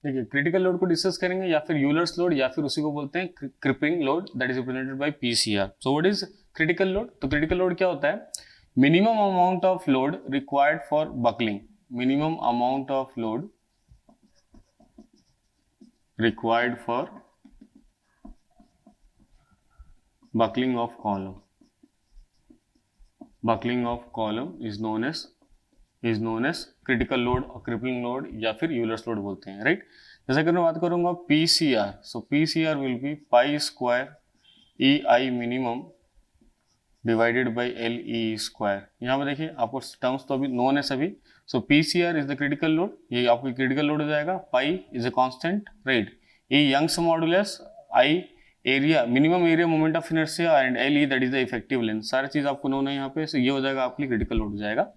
देखिए critical load को discuss करेंगे या फिर यूलर्स लोड या फिर उसी को बोलते हैं creeping load, that is represented by PCR. So what is critical load? तो क्रिटिकल लोड क्या होता है? Minimum amount of load required for buckling, minimum amount of load required for buckling of column. Buckling of column is known as critical load और crippling load या फिर Euler's load बोलते हैं, right. जैसे कि मैं बात करूंगा PCR, so PCR will be pi square EI minimum divided by LE square. यहाँ पे देखिए आपको टर्म्स तो अभी नोन है सभी। So PCR is the critical load, ये आपको क्रिटिकल लोड हो जाएगा। Pi is a constant, right. E Young's modulus, I area, minimum area moment of inertia and LE that is the effective length. सारी चीज आपको known है यहाँ पे। सो ये हो जाएगा आपके लिए क्रिटिकल लोड हो जाएगा।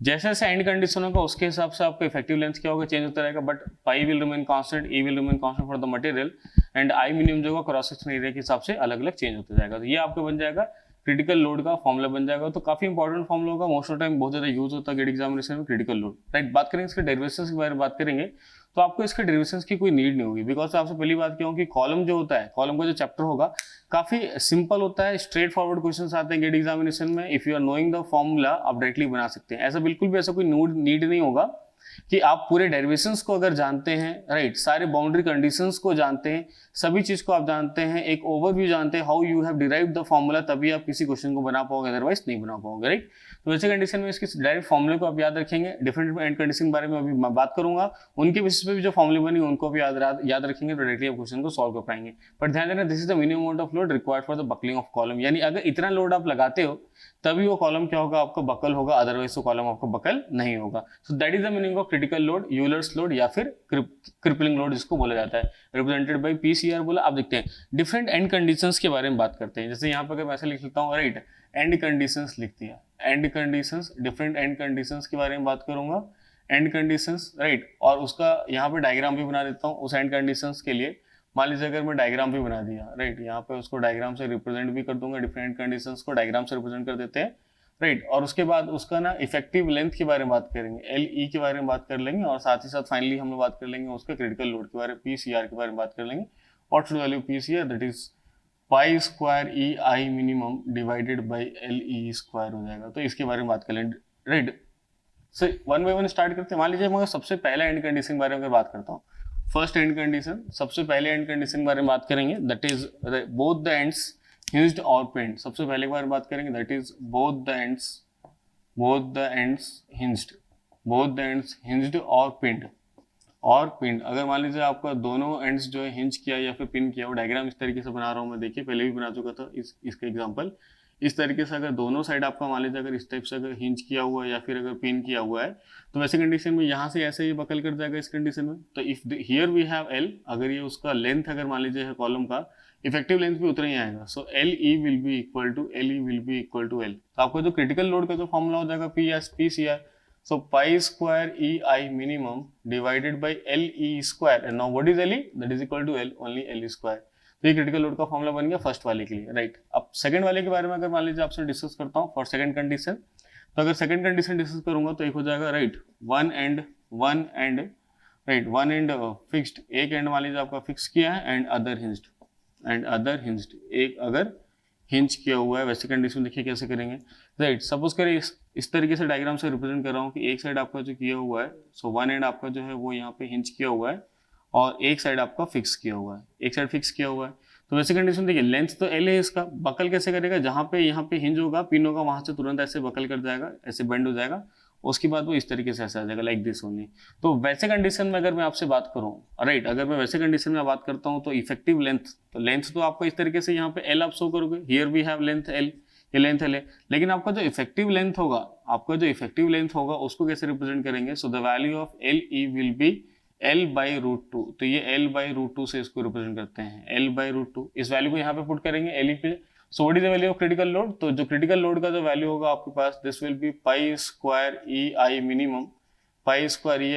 जैसे जैसे एंड कंडीशन होगा उसके हिसाब से आपका इफेक्टिव लेंथ क्या होगा, चेंज होता रहेगा, but pi will remain constant, E will remain constant for the material and I minimum जो होगा क्रॉस सेक्शन एरिया के हिसाब से अलग अलग चेंज होता जाएगा। तो ये आपका बन जाएगा क्रिटिकल लोड का फॉर्मूला बन जाएगा। तो काफी इंपॉर्टेंट फॉर्मूला होगा, मोस्ट ऑफ टाइम बहुत ज्यादा यूज होता है गेट एग्जामिनेशन में क्रिटिकल लोड, राइट। बात करेंगे इसके डेरिवेशंस के बारे में बात करेंगे तो आपको इसके डेरिवेशंस की कोई नीड नहीं होगी, बिकॉज आपसे पहली बात क्या होगी, कॉलम जो होता है, कॉलम का जो चैप्टर होगा काफी सिंपल होता है, स्ट्रेट फॉरवर्ड क्वेश्चंस आते हैं गेट एग्जामिनेशन में। If you are knowing the formula आप डायरेक्टली बना सकते हैं। ऐसा बिल्कुल भी ऐसा कोई नीड नहीं होगा कि आप पूरे डेरिवेशंस को अगर जानते हैं, राइट, सारे बाउंड्री कंडीशंस को जानते हैं, सभी चीज को आप जानते हैं, एक ओवरव्यू जानते हैं how you have derived the formula, तभी आप किसी क्वेश्चन को बना पाओगे, अदरवाइज नहीं बना पाओगे, राइट। तो ऐसे कंडीशन में इसके डायरेक्ट फॉर्मूले को आप याद रखेंगे। डिफरेंट एंड कंडीशन के बारे में अभी मैं बात करूंगा, उनके बेसिस पे भी जो फॉर्मूले बनी उनको भी याद रखेंगे तो डायरेक्टली आप क्वेश्चन को सॉल्व कर पाएंगे। पर ध्यान देना, this is the minimum amount of load required for the buckling of column, यानी अगर इतना लोड आप लगाते हो तभी वो कॉलम क्या होगा, आपका बकल होगा, अदरवाइज वो कॉलम आपका बकल नहीं होगा। सो that is the meaning of critical load, Euler's load या फिर क्रिपलिंग लोड जिसको बोला जाता है, रिप्रेजेंटेड बाय पीसीआर बोला। आप देखते हैं डिफरेंट एंड कंडीशंस के बारे में बात करते हैं। जैसे यहाँ पर अगर मैं ऐसे लिख लेता हूँ, राइट, एंड कंडीशंस लिख दिया, and conditions, different and conditions के बारे में बात करूंगा, एंड कंडीशंस, राइट। और उसका यहाँ पे डायग्राम भी बना देता हूँ उस एंड कंडीशंस के लिए। मान लीजिए अगर मैं डायग्राम भी बना दिया, राइट, यहाँ पे उसको डायग्राम से रिप्रेजेंट भी कर दूंगा, डिफरेंट कंडीशंस को डायग्राम से रिप्रेजेंट कर देते हैं, राइट। और उसके बाद उसका ना इफेक्टिव लेंथ के बारे में बात करेंगे, LE के बारे में बात कर लेंगे, और साथ ही साथ फाइनली हम लोग बात कर लेंगे उसके क्रिटिकल लोड के बारे में, PCR के बारे में बात कर लेंगे। What's the value PCR, that is pi square EI minimum divided by LE square हो जाएगा। तो इसके बारे में बात कर लेंगे, right. So one by one start करते हैं। मान लीजिए मैं सबसे पहले एंड कंडीशन के बारे में बात करता हूँ, फर्स्ट एंड कंडीशन, सबसे पहले एंड कंडीशन के बारे में बात करेंगे, that is both the ends hinged और पिन्ड। सबसे पहले के बारे में बात करेंगे, that is both the ends hinged, both the ends hinged और पिन्ड, और पिन। अगर मान लीजिए आपका दोनों एंड्स जो है हिंज किया या फिर पिन किया, वो डायग्राम इस तरीके से बना रहा हूँ मैं, देखिए पहले भी बना चुका था इसका एग्जांपल। इस तरीके से अगर दोनों साइड आपका मान लीजिए अगर इस टाइप से अगर हिंज किया हुआ है या फिर अगर पिन किया हुआ है, तो वैसे कंडीशन में यहाँ से ऐसे ही बकल कर जाएगा इस कंडीशन में। तो if here we have L, अगर ये उसका लेंथ अगर मान लीजिए है कॉलम का, इफेक्टिव लेंथ भी उतना ही आएगा। So LE will be equal to L। तो आपको जो क्रिटिकल लोड का जो फॉर्मूला हो जाएगा PCR। So pi square EI minimum divided by LE square, and now what is LE? That is equal to L, only LE square। तो ये critical load का फॉर्मूला बन गया फर्स्ट वाले के लिए, राइट। अब सेकंड वाले के बारे में अगर मान लीजिए आपसे डिस्कस करता हूँ फॉर सेकंड कंडीशन, तो अगर सेकंड कंडीशन डिस्कस करूंगा तो एक हो जाएगा, right, one and, right, one and fixed, एक एंड मान लीजिए आपका फिक्स किया है, एंड अदर हिंज्ड, एक अगर हिंज किया हुआ है। वैसे कंडीशन देखिए कैसे करेंगे, राइट। सपोज करें इस तरीके से डायग्राम से रिप्रेजेंट कर रहा हूँ कि एक साइड आपका जो किया हुआ है, सो वन एंड आपका जो है वो यहाँ पे हिंज किया हुआ है, और एक साइड आपका फिक्स किया हुआ है, एक साइड फिक्स किया हुआ है। तो वैसे कंडीशन देखिए, लेंथ तो L है इसका, बकल कैसे करेगा, जहाँ पे यहाँ पे हिंज होगा, पिन होगा, वहां से तुरंत ऐसे बकल कर जाएगा, ऐसे बेंड हो जाएगा, उसके बाद वो इस तरीके से ऐसा आ जाएगा, लाइक दिस ओनली। तो वैसे कंडीशन में अगर मैं आपसे बात करूँ, राइट, अगर मैं वैसे कंडीशन में बात करता हूँ तो इफेक्टिव लेंथ, तो लेंथ तो आपको इस तरीके से यहाँ पे L आप शो करोगे, here we have length L, ये लेंथ L है। लेकिन आपका जो इफेक्टिव लेंथ होगा, उसको कैसे रिप्रेजेंट करेंगे, so the value of LE will B L/√2। तो ये L/√2 से इसको रिप्रेजेंट करते हैं, L/√2। इस वैल्यू को यहाँ पे पुट करेंगे LE पे। So what is the value of critical load, तो जो क्रिटिकल लोड का जो वैल्यू होगा आपके पास, this will be pi square EI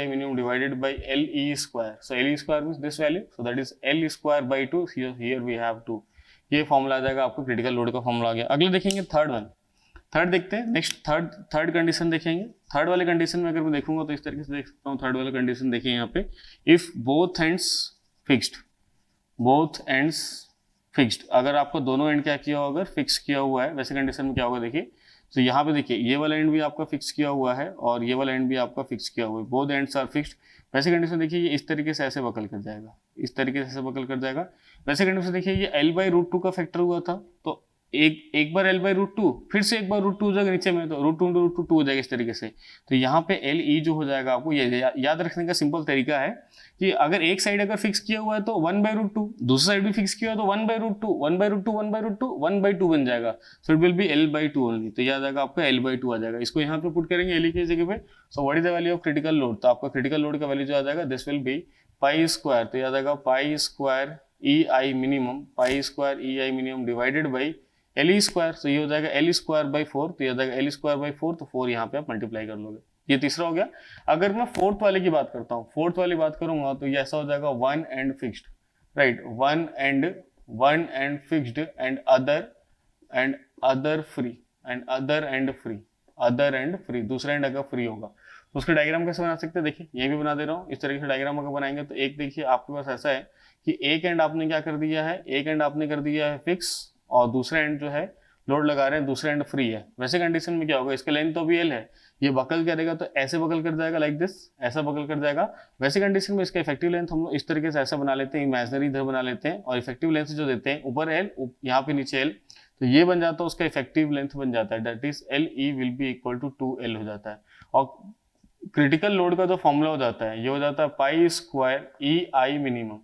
minimum divided by LE square. So LE square means this value, so that is L square by 2, here we have 2। ये formula आ जाएगा आपको, क्रिटिकल लोड का फॉर्मूला आ गया। अगले देखेंगे थर्ड वन, थर्ड देखते हैं, नेक्स्ट थर्ड कंडीशन देखेंगे। थर्ड वाले कंडीशन में अगर मैं देखूंगा तो इस तरीके से देख सकता हूँ। थर्ड वाला कंडीशन देखिए यहाँ पे, if both ends fixed, both ends fixed, अगर आपको दोनों एंड क्या किया होगा, अगर फिक्स किया हुआ है, वैसे कंडीशन में क्या होगा देखिए। तो यहाँ पे देखिए ये वाला एंड भी आपका फिक्स किया हुआ है और ये वाला एंड भी आपका फिक्स किया हुआ है, बोथ एंड्स आर फिक्स्ड। वैसे कंडीशन देखिए ये इस तरीके से ऐसे बकल कर जाएगा, इस तरीके से ऐसे बकल कर जाएगा। वैसे कंडीशन देखिए ये L/√2 का फैक्टर हुआ था, तो एक बार L/√2, फिर से एक बार √2 हो जाएगा नीचे में, तो √2 हो जाएगा इस तरीके से। तो यहाँ पे LE जो हो जाएगा, आपको ये याद रखने का सिंपल तरीका है कि अगर एक साइड अगर फिक्स किया हुआ है तो 1/√2, दूसरा साइड भी फिक्स किया हुआ तो 1/√2, 1/√2, 1/√2, 1/2 बन जाएगा। So it will be L/2 only, तो याद आएगा आपका L/2 आ जाएगा। इसको यहाँ पे पुट करेंगे LE की जगह पे। So what is the value of critical load, तो आपका क्रिटिकल लोड का वैल्यू जो आ जाएगा, this will be pi square, तो याद आएगा पाई square EI minimum, pi square EI minimum divided by LE square. तो ये हो जाएगा L स्क्वायर बाई 4, तो याद आएगा L स्क्वायर बाई 4, तो 4 यहाँ पे आप मल्टीप्लाई कर लोगे। ये तीसरा हो गया। अगर मैं फोर्थ वाले की बात करता हूँ, फोर्थ वाली बात करूंगा तो ये ऐसा हो जाएगा one and fixed, right, one and fixed and other free, and other and free, दूसरा एंड अगर फ्री होगा तो उसका डायग्राम कैसे बना सकते हैं, देखिए ये भी बना दे रहा हूँ। इस तरीके से डायग्राम अगर बनाएंगे तो एक देखिए आपके पास ऐसा है कि एक एंड आपने क्या कर दिया है, एक एंड आपने कर दिया है फिक्स और दूसरा एंड जो है लोड लगा रहे हैं, दूसरा एंड फ्री है। वैसे कंडीशन में क्या होगा, इसका लेंथ तो भी L है, ये बकल करेगा तो ऐसे बकल कर जाएगा, लाइक दिस, ऐसा बकल कर जाएगा। वैसे कंडीशन में इसका इफेक्टिव लेंथ हम लोग इस तरीके से ऐसा बना लेते हैं, इमेजिनरी इधर बना लेते हैं और इफेक्टिव लेंथ जो देते हैं ऊपर L, यहाँ पे नीचे L, तो ये बन जाता है उसका इफेक्टिव लेंथ बन जाता है, that is LE will be equal to 2L हो जाता है। और क्रिटिकल लोड का जो फॉर्मूला हो जाता है, ये हो जाता है पाई square EI minimum,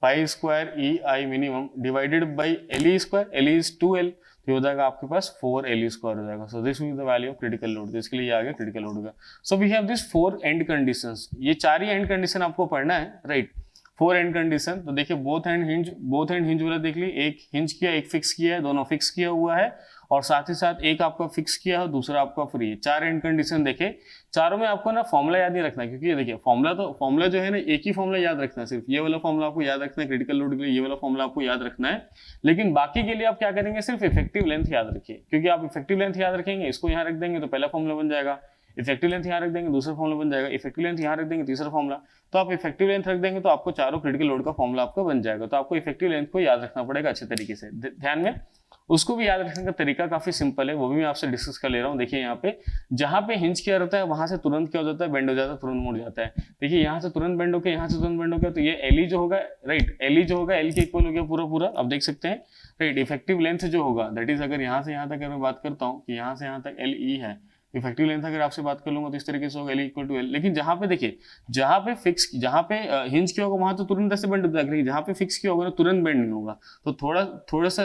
pi square EI minimum divided by LE square, LE is 2L, तो ये हो जाएगा आपके पास 4LE स्क्वायर हो जाएगा। So this will be the value of critical load, तो इसके लिए ये आ गया क्रिटिकल लोड का। So we have this 4 end conditions, ये 4 ही एंड कंडीशन आपको पढ़ना है, राइट, 4 एंड कंडीशन। तो देखिए बोथ एंड हिंज वाला देख ली, एक हिंज किया एक फिक्स किया है, दोनों फिक्स किया हुआ है और साथ ही साथ एक आपका फिक्स किया है दूसरा आपका फ्री है। 4 एंड कंडीशन देखे, चारों में आपको ना फॉर्मूला याद नहीं रखना है, क्योंकि ये देखिए फॉर्मूला जो है ना, एक ही फॉर्मूला याद रखना है, सिर्फ ये वाला फॉर्मूला आपको याद रखना है क्रिटिकल लोड के लिए, ये वाला फॉर्मूला आपको याद रखना है। लेकिन बाकी के लिए आप क्या करेंगे, सिर्फ इफेक्टिव लेंथ याद रखिए, क्योंकि आप इफेक्टिव लेंथ याद रखेंगे, इसको यहाँ रख देंगे तो पहला फॉर्मूला बन जाएगा, इफेक्टिव लेंथ यहाँ रख देंगे दूसरा फॉर्मूला बन जाएगा, इफेक्टिव लेंथ यहाँ रख देंगे तीसरा फॉर्मूला। तो आप इफेक्टिव लेंथ रख देंगे तो आपको चारों क्रिटिकल लोड का फॉर्मूला आपका बन जाएगा। तो आपको इफेक्टिव लेंथ को याद रखना पड़ेगा अच्छे तरीके से, ध्यान में। उसको भी याद रखने का तरीका काफी सिंपल है, वो भी मैं आपसे डिस्कस कर ले रहा हूँ। देखिए यहाँ पे जहाँ पे हिंज किया रहता है वहां से तुरंत क्या हो जाता है, बेंड हो जाता है, तुरंत मुड़ जाता है। देखिए यहाँ से तुरंत बेंड होकर यहाँ से तुरंत बेंड हो गया, तो ये LE जो होगा, राइट, LE जो होगा L के इक्वल हो गया पूरा, अब देख सकते हैं, राइट। इफेक्टिव लेंथ जो होगा, दैट इज अगर यहाँ से यहाँ तक अगर मैं बात करता हूँ कि यहाँ से यहाँ तक LE है, इफेक्टिव लेंथ अगर आपसे बात कर लूंगा तो इस तरीके से होगा L इक्वल टू L। लेकिन जहाँ पे देखिए, जहाँ पे हिंज किया होगा वहां तो तुरंत ऐसे बेंड हो जाएगा, जहाँ पे फिक्स किया होगा ना तुरंत बेंड नहीं होगा, तो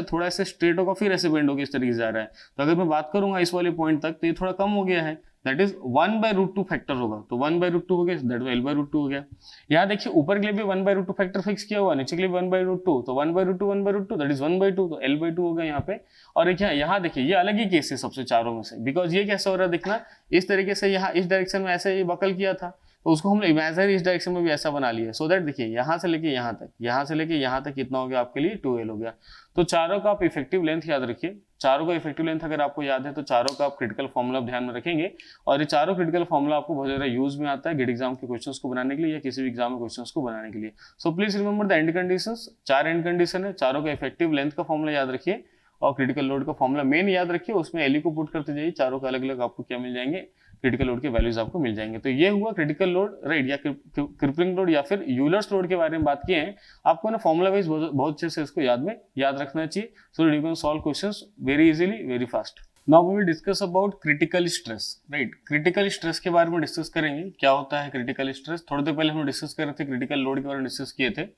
थोड़ा ऐसे स्ट्रेट होगा फिर ऐसे बेंड होगा, इस तरीके से आ रहा है। तो अगर मैं बात करूंगा इस वाले पॉइंट तक तो ये थोड़ा कम हो गया है, दैट इज 1/√2 फैक्टर होगा, तो 1/√2 हो गया, दैट L/√2 हो गया। यहाँ देखिए ऊपर के लिए भी 1/√2 फैक्टर फिक्स किया हुआ, नीचे के लिए 1/√2, तो 1/√2 दैट इज 1/2, तो L/2 हो गया यहाँ पे। और यहाँ देखिए ये अलग ही केस है सबसे चारों में से, बिकॉज ये कैसा हो रहा है देखना, इस तरीके से यहाँ इस डायरेक्शन में ऐसे ये बकल किया था, तो उसको हम इमेजिनरी इस डायरेक्शन में भी ऐसा बना लिया, सो दैट देखिए यहाँ से लेके यहाँ तक कितना हो गया आपके लिए 2L हो गया। तो चारों का आप इफेक्टिव लेंथ याद रखिए, चारों का इफेक्टिव लेंथ अगर आपको याद है तो चारों का आप क्रिटिकल फॉर्मूला ध्यान में रखेंगे, और ये चारों क्रिटिकल फॉर्मूला आपको बहुत ज्यादा यूज में आता है गेट एग्जाम के क्वेश्चंस को बनाने के लिए या किसी भी एग्जाम में क्वेश्चंस को बनाने के लिए। So please remember the end conditions, 4 and condition है, चारों का इफेक्टिव लेंथ का फॉर्मूला याद रखिए और क्रिटिकल लोड का फॉर्मूला मेन याद रखिए, उसमें LE को पुट करते जाइए, चारों का अलग अलग आपको क्या मिल जाएंगे, क्रिटिकल लोड के वैल्यूज आपको मिल जाएंगे। तो ये हुआ क्रिटिकल लोड, राइट, या क्रिपलिंग लोड या फिर यूलर्स लोड के बारे में बात किए हैं। आपको ना फॉर्मूला वाइज बहुत अच्छे से इसको याद रखना चाहिए, so you can solve questions very easily, very fast. Now we will discuss about critical stress, right. Critical stress के बारे में डिस्कस करेंगे, क्या होता है क्रिटिकल स्ट्रेस। थोड़ी देर पहले हम डिस्कस कर रहे थे क्रिटिकल लोड के बारे में डिस्कस किए थे,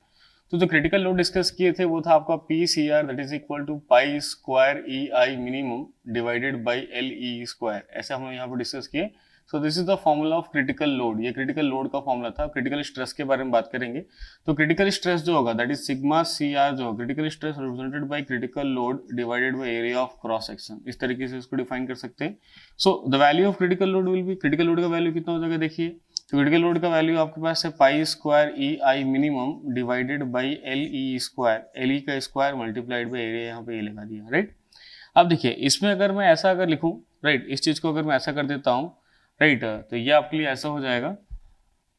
तो जो क्रिटिकल लोड डिस्कस किए थे वो था आपका PCR, that is equal to pi square EI minimum divided by LE square, ऐसे हम यहाँ पर डिस्कस किए। So this is the formula of critical load, ये क्रिटिकल लोड का फॉर्मूला था। क्रिटिकल स्ट्रेस के बारे में बात करेंगे, तो क्रिटिकल स्ट्रेस जो होगा दैट इज सिग्मा CR जो critical stress represented by critical load divided by area of cross section, इस तरीके से इसको डिफाइन कर सकते हैं। So the value of critical load will be, critical load का वैल्यू कितना हो जाएगा देखिए, तो क्रिटिकल लोड का वैल्यू आपके पास है पाई square EI minimum divided by LE square, LE का स्क्वायर मल्टीप्लाइड बाई एरिया, यहाँ पे ये लगा दिया, राइट। अब देखिए इसमें अगर मैं ऐसा अगर लिखूं राइट, इस चीज को अगर मैं ऐसा कर देता हूँ, राइट, तो ये आपके लिए ऐसा हो जाएगा,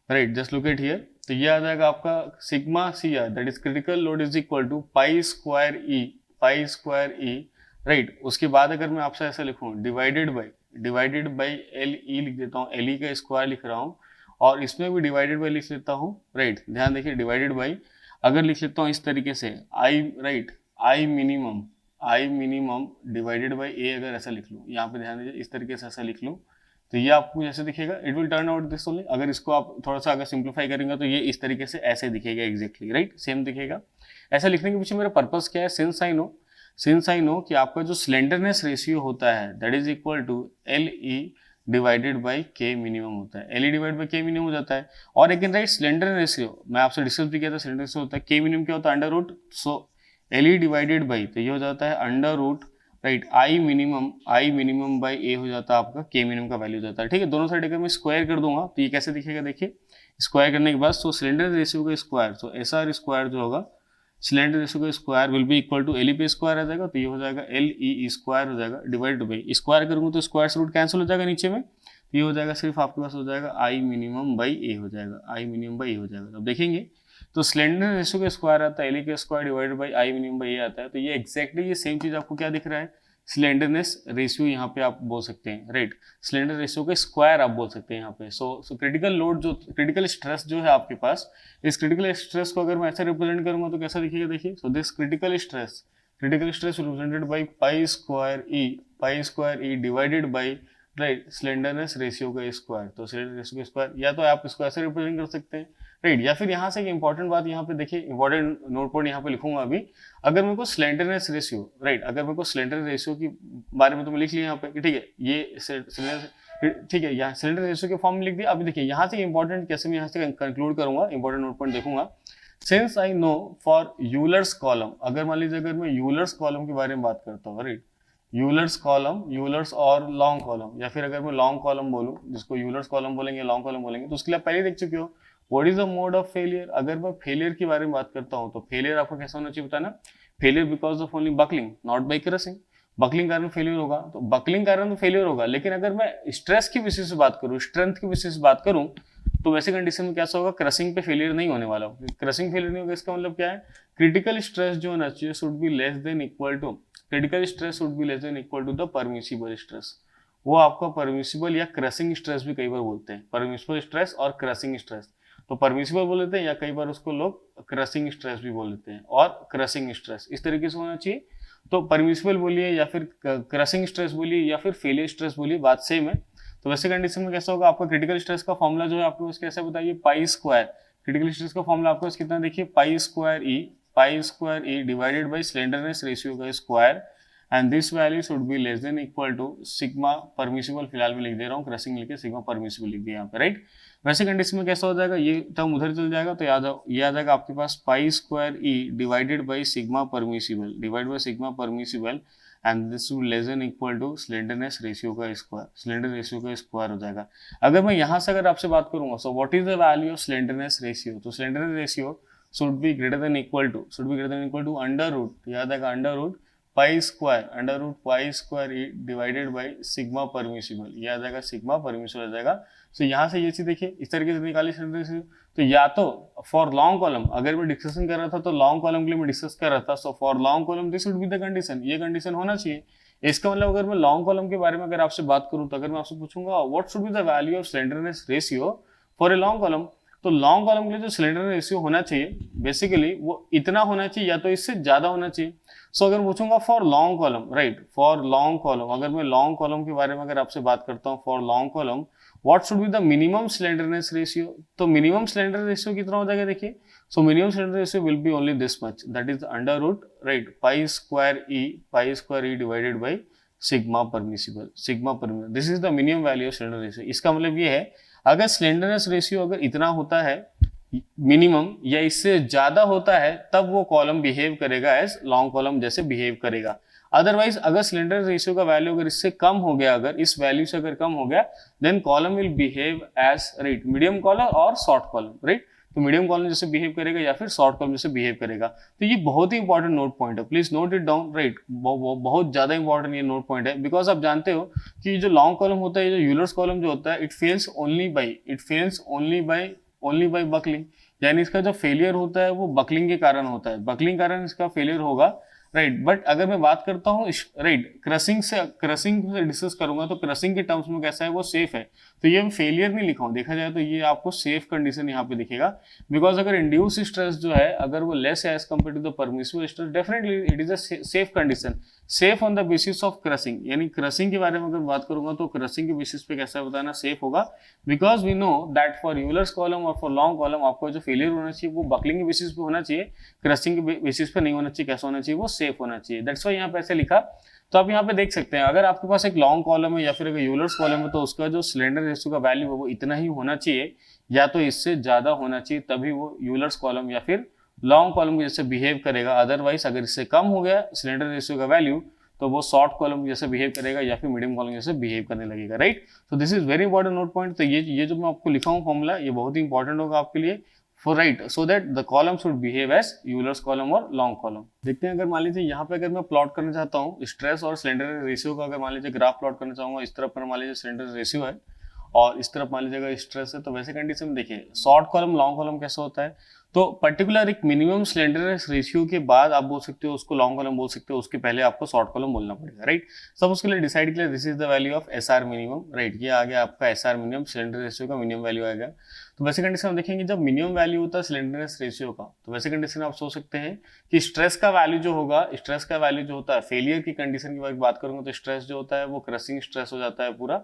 right, just look at here, तो ये आ जाएगा आपका sigma C R, that is critical load is equal to pi square E, right. उसके बाद अगर मैं आपसे ऐसा लिखूं, डिवाइडेड बाई एल ई लिख देता हूँ, एल ई का स्क्वायर लिख रहा हूँ, और इसमें भी डिवाइडेड बाई लिख लेता हूँ, राइट, ध्यान देखिए, डिवाइडेड बाई अगर लिख लेता हूँ इस तरीके से, I, right, I minimum divided by A, अगर ऐसा लिख लूँ, यहाँ पे ध्यान दीजिए, इस तरीके से ऐसा लिख लूँ, तो ये आपको जैसे दिखेगा, it will turn out this only. अगर इसको आप थोड़ा सा अगर सिंप्लीफाई करेंगे तो ये इस तरीके से ऐसे दिखेगा एग्जैक्टली, राइट, सेम दिखेगा। ऐसा लिखने के पीछे मेरा पर्पस क्या है, सिंस आई नो कि आपका जो स्लेंडरनेस रेशियो होता है that is equal to L E divided by K minimum होता है, L E divide by K minimum हो जाता है। और अगेन राइट, स्लेंडर रेशियो मैं आपसे डिस्कस भी किया था, स्लेंडर रेशियो होता है के मिनिमम क्या होता है, under root, so L E divided by, तो ये हो जाता है under root, right, I minimum by A हो जाता है आपका के मिनिमम का वैल्यू हो जाता है, ठीक है। दोनों साइड अगर मैं स्क्वायर कर दूंगा तो ये कैसे दिखेगा, देखिए, स्क्वायर करने के बाद सो सिलेंडर रेशियो का square, so S R square जो होगा, सिलेंडर रेशियो का square will be equal to L E पे स्क्वायर आ जाएगा, तो ये हो जाएगा एल ई स्क्वायर हो जाएगा डिवाइड बाई, स्क्वायर करूंगा तो स्क्वायर से रूट कैंसिल हो जाएगा नीचे में, तो ये हो जाएगा सिर्फ आपके पास हो जाएगा आई मिनिमम बाई ए हो जाएगा, आई मिनिमम बाई ए हो जाएगा। अब देखेंगे तो स्लेंडर रेशियो का स्क्वायर आता है एल ई का square divided by I minimum by A आता है, तो ये एक्जैक्टली ये सेम चीज आपको क्या दिख रहा है, स्लेंडरनेस रेशियो यहाँ पे आप बोल सकते हैं, राइट, स्लेंडर रेशियो का स्क्वायर आप बोल सकते हैं यहाँ पे। सो क्रिटिकल लोड जो, क्रिटिकल स्ट्रेस जो है आपके पास, इस क्रिटिकल स्ट्रेस को अगर मैं ऐसे रिप्रेजेंट करूंगा तो कैसा दिखेगा, देखिए, so this critical stress represented by pi square E divided by, right, slenderness ratio का स्क्वायर, तो स्लेंडर रेशियो का स्क्वायर, या तो आप इसको ऐसे रिप्रेजेंट कर सकते हैं, राइट, या फिर यहाँ से एक इंपॉर्टेंट बात यहाँ पे देखिए, इंपॉर्टेंट नोट पॉइंट यहाँ पे लिखूंगा अभी, अगर मेरे को स्लेंडरनेस रेशियो, राइट, अगर मेरे को स्लेंडर रेशियो की बारे में तो मैं लिख लिया यहाँ पे, ठीक है, ये ठीक है, यहाँ सिलेंडर रेशियो के फॉर्म में लिख दिया। अभी देखिए यहाँ से इंपॉर्टेंट कैसे मैं यहाँ से कंक्लूड करूंगा, इंपॉर्टेंट नोट पॉइंट देखूंगा, since I know for Euler's column, अगर मान लीजिए अगर मैं यूलर्स कॉलम के बारे में बात करता हूँ, राइट, यूलर्स और लॉन्ग कॉलम, या फिर अगर मैं लॉन्ग कॉलम बोलूँ, जिसको यूलर्स कॉलम बोलेंगे, लॉन्ग कॉलम बोलेंगे, तो उसके लिए पहले देख चुके हो what is the mode of failure. अगर मैं फेलियर के बारे में बात करता हूँ तो फेलियर आपको कैसा होना चाहिए बताना, failure because of only buckling not by crossing, buckling कारण फेलियर होगा, तो बकलिंग कारण तो फेलियर होगा। लेकिन अगर मैं स्ट्रेस की विषय से बात करूँ, स्ट्रेंथ की विषय से बात करूँ, तो वैसे कंडीशन में कैसा होगा, क्रसिंग पे फेलियर नहीं होने वाला, क्रसिंग फेलियर नहीं होगा, इसका मतलब क्या है, क्रिटिकल स्ट्रेस जो होना चाहिए should be less than equal to, critical stress should be less than equal to the permissible stress, वो आपका परमिसिबल या क्रसिंग स्ट्रेस भी कई बार बोलते हैं, परमिसिबल स्ट्रेस और क्रसिंग स्ट्रेस, तो परमिसिबल बोल लेते हैं या कई बार उसको लोग क्रसिंग स्ट्रेस भी बोल लेते हैं, और क्रसिंग स्ट्रेस इस तरीके से होना चाहिए। तो परमिसिबल बोलिए या फिर क्रसिंग स्ट्रेस बोलिए या फिर फेलियर स्ट्रेस बोलिए, बात सेम है। तो वैसे कंडीशन में कैसा होगा, आपका क्रिटिकल स्ट्रेस का फॉर्मूला जो है आपके पास कैसे बताइए, पाई स्क्वायर, क्रिटिकल स्ट्रेस का फॉर्मूला आपके पास कितना देखिए, pi square E divided by slenderness ratio का square, and this value should be less than equal to sigma permissible, फिलहाल मैं लिख दे रहा हूँ क्रसिंग लिख के सिग्मा परमिसिबल लिख दिया यहाँ पे, राइट। वैसे कंडीशन में कैसा हो जाएगा, ये टर्म उधर चल जाएगा, तो ये आ जाएगा आपके पास pi square E divided by sigma permissible and this will less than equal to slenderness ratio का स्क्वायर, स्लेंडर रेशियो का स्क्वायर हो जाएगा। अगर मैं यहाँ से अगर आपसे बात करूंगा, so what is the value of slenderness ratio, तो slenderness ratio should be greater than equal to under root, याद आएगा under root pi square E divided by sigma permissible, ये आ जाएगा सिग्मा परमिसिबल आ जाएगा। सो यहाँ से ये चीज देखिए इस तरीके से निकाली सकते, तो या तो फॉर लॉन्ग कॉलम अगर मैं डिस्कशन कर रहा था तो लॉन्ग कॉलम के लिए मैं डिस्कस कर रहा था, so for long column this would be the condition, ये कंडीशन होना चाहिए। इसका मतलब अगर मैं लॉन्ग कॉलम के बारे में अगर आपसे बात करूं तो अगर मैं आपसे पूछूंगा what should be the value of slenderness ratio for a long column, तो लॉन्ग कॉलम के लिए जो सिलेंडर रेशियो होना चाहिए बेसिकली वो इतना होना चाहिए या तो इससे ज्यादा होना चाहिए। सो अगर पूछूंगा for long column, right, for long column, अगर मैं लॉन्ग कॉलम के बारे में अगर आपसे बात करता हूँ for long column what should be the minimum slenderness ratio, तो मिनिमम स्लेंडर रेशियो कितना हो जाएगा देखिए, so minimum slender ratio will be only this much, that is under root, right, pi square E divided by sigma permissible, this is the minimum value of slender ratio. इसका मतलब ये है अगर slenderness ratio अगर इतना होता है minimum या इससे ज्यादा होता है तब वो कॉलम बिहेव करेगा एज लॉन्ग कॉलम जैसे बिहेव करेगा, अदरवाइज अगर सिलेंडर रेशियो का वैल्यू अगर इससे कम हो गया, अगर इस वैल्यू से अगर कम हो गया then column will behave as, right, medium column और शॉर्ट कॉलम, राइट। तो मीडियम कॉलम जैसे बिहेव करेगा या फिर शॉर्ट कॉलम जैसे बिहेव करेगा। तो ये बहुत ही इंपॉर्टेंट नोट पॉइंट है, please note it down, right. बहुत ज्यादा इंपॉर्टेंट ये नोट पॉइंट है, बिकॉज आप जानते हो कि जो लॉन्ग कॉलम होता है, जो यूलर्स कॉलम जो होता है, it fails only by buckling, यानी इसका जो फेलियर होता है वो बकलिंग के कारण होता है, बकलिंग कारण इसका फेलियर होगा, राइट। बट अगर मैं बात करता हूँ राइट क्रसिंग से डिस्कस करूंगा, तो क्रसिंग के टर्म्स में कैसा है, वो सेफ है। तो ये फेलियर नहीं लिखा हूँ, देखा जाए तो ये आपको सेफ कंडीशन यहाँ पे दिखेगा, बिकॉज अगर इंड्यूस स्ट्रेस जो है अगर वो लेस है as compare to the permissible stress, definitely it is a safe condition, safe on the basis of crushing. यानी क्रसिंग के बारे में अगर बात करूंगा तो क्रसिंग के बेसिस पे कैसा बताना सेफ होगा, because we know that for Euler's column और फॉर लॉन्ग कॉलम आपको जो फेलियर होना चाहिए वो बकलिंग के बेसिस पे होना चाहिए, क्रसिंग के बेसिस पे नहीं होना चाहिए। कैसा होना चाहिए, वो सेफ होना चाहिए, दैट्स व्हाई यहाँ पे ऐसे लिखा। तो आप यहाँ पे देख सकते हैं, अगर आपके पास एक लॉन्ग कॉलम है या फिर एक यूलर्स कॉलम है, तो उसका जो सिलेंडर रेशियो का वैल्यू है वो इतना ही होना चाहिए, या तो इससे ज्यादा होना चाहिए, तभी वो यूलर्स कॉलम या फिर लॉन्ग कॉलम जैसे बिहेव करेगा। अदरवाइज अगर इससे कम हो गया सिलेंडर रेशियो का वैल्यू, तो वो शॉर्ट कॉलम जैसे बिहेव करेगा या फिर मीडियम कॉलम जैसे बिहेव करने लगेगा, राइट। तो this is very important note point. तो ये जो मैं आपको लिखा हूँ फॉर्मूला, ये बहुत ही इंपॉर्टेंट होगा आपके लिए, for right, so that the column should behave as Euler's column और लॉन्ग कॉलम। देखते हैं, अगर मान लीजिए यहाँ पे अगर मैं प्लॉट करना चाहता हूँ स्ट्रेस और सिलेंडर रेशियो का, अगर मान लीजिए ग्राफ प्लॉट करना चाहूंगा, इस तरफ पर मान लीजिए सिलेंडर रेशियो है और इस तरफ मान लीजिएगा स्ट्रेस है, तो वैसे कंडीशन में देखिए शॉर्ट कॉलम लॉन्ग कॉलम कैसा होता है, तो पर्टिकुलर एक मिनिमम स्लेंडरनेस रेशियो के बाद आप बोल सकते हो उसको लॉन्ग कॉलम बोल सकते हो, उसके पहले आपको शॉर्ट कॉलम बोलना पड़ेगा, राइट। सब उसके लिए डिसाइड किया, this is the value of S R minimum, right. ये आ गया आपका S R minimum, cylinder ratio का मिनिमम वैल्यू आ गया। तो वैसे कंडीशन में देखेंगे जब मिनिमम वैल्यू होता है सिलेंडरनेस रेशियो का, तो वैसे कंडीशन आप सोच सकते हैं कि स्ट्रेस का वैल्यू जो होगा, स्ट्रेस का वैल्यू जो होता है, फेलियर की कंडीशन की बात करूंगा तो स्ट्रेस जो होता है वो क्रसिंग स्ट्रेस हो जाता है पूरा,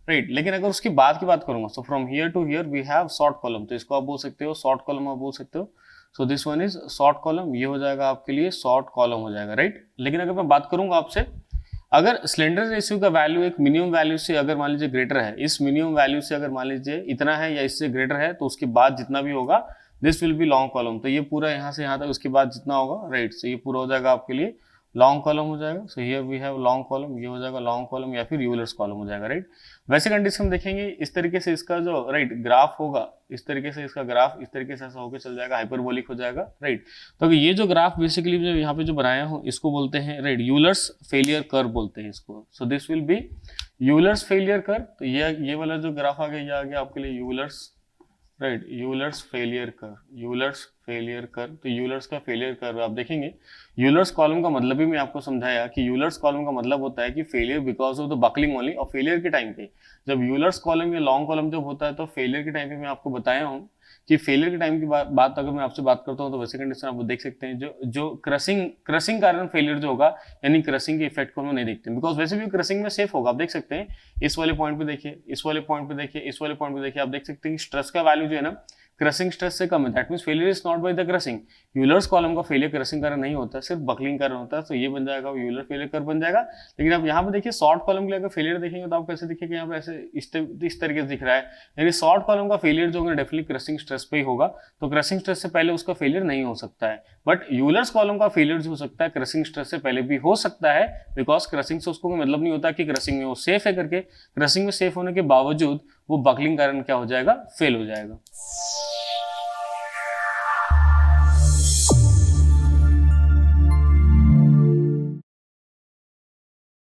राइट। लेकिन अगर उसके बाद की बात करूंगा, so from here to here we have short column, तो इसको आप बोल सकते हो शॉर्ट कॉलम, आप बोल सकते हो। So this one is short column, ये हो जाएगा आपके लिए शॉर्ट कॉलम हो जाएगा, राइट। लेकिन अगर मैं बात करूंगा आपसे, अगर सिलेंडर रेशियो का वैल्यू एक मिनिमम वैल्यू से अगर मान लीजिए ग्रेटर है, इस मिनिमम वैल्यू से अगर मान लीजिए इतना है या इससे ग्रेटर है, तो उसके बाद जितना भी होगा this will B long column. तो ये पूरा यहाँ से यहाँ तक उसके बाद जितना होगा, राइट, सो ये पूरा हो जाएगा आपके लिए लॉन्ग कॉलम हो जाएगा। So here we have long column, ये हो जाएगा लॉन्ग कॉलम या फिर यूलर्स कॉलम हो जाएगा, राइट। वैसे कंडीशन देखेंगे इस तरीके से इसका जो राइट ग्राफ होगा, इस तरीके से इसका ग्राफ इस तरीके से ऐसा होकर चल जाएगा, हाइपरबोलिक हो जाएगा, राइट। तो ये जो ग्राफ बेसिकली जो यहाँ पे जो बनाया हूँ इसको बोलते हैं, राइट, यूलर्स फेलियर कर्व बोलते हैं इसको। सो this will B Euler's failure curve. तो ये वाला जो ग्राफ आ गया, ये आ गया आपके लिए Euler's, right, Euler's failure curve, Euler's failure curve. तो यूलर्स का फेलियर कर्व आप देखेंगे, यूलर्स कॉलम का मतलब भी मैं आपको समझाया कि यूलर्स कॉलम का मतलब होता है कि failure because of the buckling only, और फेलियर के टाइम पे जब यूलर्स कॉलम या लॉन्ग कॉलम जब होता है, तो फेलियर के टाइम पे मैं आपको बताया हूँ कि फेलियर के टाइम की बात अगर मैं आपसे बात करता हूँ, तो वैसे कंडीशन आप देख सकते हैं जो क्रसिंग कारण फेलियर जो होगा, यानी क्रसिंग के इफेक्ट को हम नहीं देखते, बिकॉज वैसे भी क्रसिंग में सेफ होगा। आप देख सकते हैं इस वाले पॉइंट पे देखिए, इस वाले पॉइंट पे देखिए, इस वाले पॉइंट पे देखिए, आप देख सकते हैं कि स्ट्रेस का वैल्यू जो है ना क्रसिंग स्ट्रेस से कम है, that means failure is not by the crossing. Euler's column का फेलियर क्रसिंग कारण नहीं होता, सिर्फ बकलिंग कारण होता है, तो ये बन जाएगा यूलर फेलियर कर्व बन जाएगा। लेकिन आप यहाँ पे देखिए शॉर्ट कॉलम के लिए अगर फेलियर देखेंगे तो आप कैसे दिखेगा, यहाँ पे ऐसे इस तरीके से दिख रहा है, यानी शॉर्ट कॉलम का फेलियर जो होगा डेफिनेटली क्रसिंग स्ट्रेस पे ही होगा, तो क्रसिंग स्ट्रेस से पहले उसका फेलियर नहीं हो सकता है। बट यूलर्स कॉलम का फेलियर जो हो सकता है क्रसिंग स्ट्रेस से पहले भी हो सकता है, बिकॉज क्रसिंग से उसको मतलब नहीं होता कि क्रसिंग में वो सेफ है करके, क्रसिंग में सेफ होने के बावजूद वो बकलिंग कारण क्या हो जाएगा, फेल हो जाएगा।